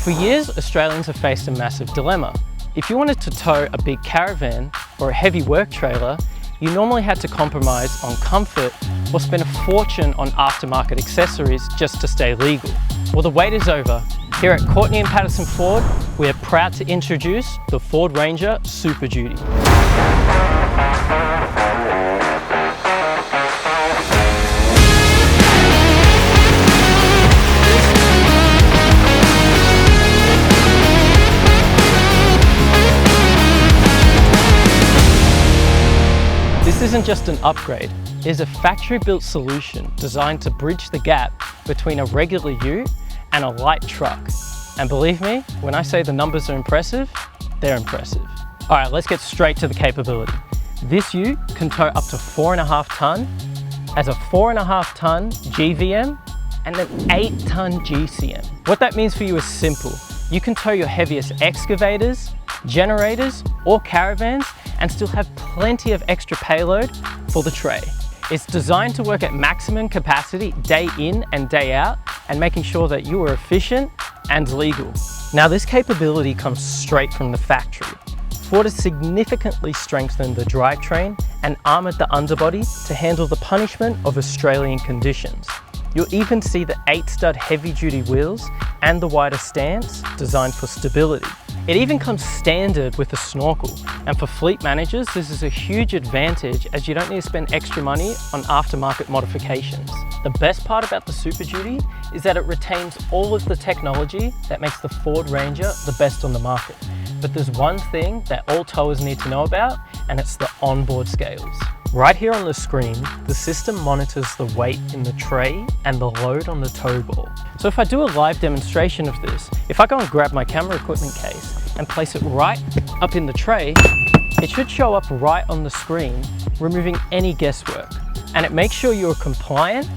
For years, Australians have faced a massive dilemma. If you wanted to tow a big caravan or a heavy work trailer, you normally had to compromise on comfort or spend a fortune on aftermarket accessories just to stay legal. Well, the wait is over. Here at Courtney and Patterson Ford, we are proud to introduce the Ford Ranger Super Duty. This isn't just an upgrade, it is a factory-built solution designed to bridge the gap between a regular ute and a light truck. And believe me, when I say the numbers are impressive, they're impressive. All right, let's get straight to the capability. This ute can tow up to 4.5 ton, has a 4.5 ton GVM and an 8 ton GCM. What that means for you is simple. You can tow your heaviest excavators, generators, or caravans and still have plenty of extra payload for the tray. It's designed to work at maximum capacity day in and day out and making sure that you are efficient and legal. Now this capability comes straight from the factory. Ford has significantly strengthened the drivetrain and armoured the underbody to handle the punishment of Australian conditions. You'll even see the 8-stud heavy-duty wheels and the wider stance designed for stability. It even comes standard with a snorkel, and for fleet managers this is a huge advantage as you don't need to spend extra money on aftermarket modifications. The best part about the Super Duty is that it retains all of the technology that makes the Ford Ranger the best on the market. But there's one thing that all towers need to know about, and it's the onboard scales. Right here on the screen, the system monitors the weight in the tray and the load on the tow ball. So if I do a live demonstration of this, if I go and grab my camera equipment case and place it right up in the tray, it should show up right on the screen, removing any guesswork. And it makes sure you're compliant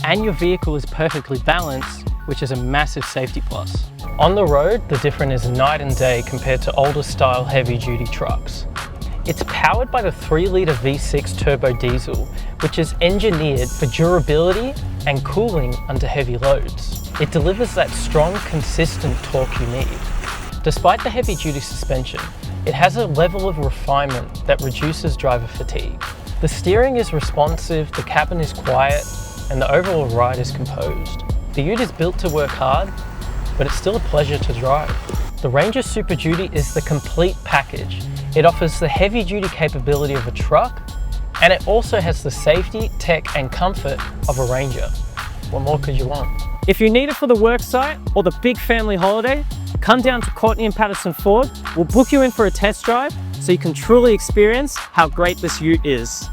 and your vehicle is perfectly balanced, which is a massive safety plus. On the road, the difference is night and day compared to older style heavy duty trucks. It's powered by the 3-litre V6 turbo diesel, which is engineered for durability and cooling under heavy loads. It delivers that strong, consistent torque you need. Despite the heavy-duty suspension, it has a level of refinement that reduces driver fatigue. The steering is responsive, the cabin is quiet, and the overall ride is composed. The ute is built to work hard, but it's still a pleasure to drive. The Ranger Super Duty is the complete package. It offers the heavy-duty capability of a truck, and it also has the safety, tech, and comfort of a Ranger. What more could you want? If you need it for the work site or the big family holiday, come down to Courtney and Patterson Ford. We'll book you in for a test drive so you can truly experience how great this ute is.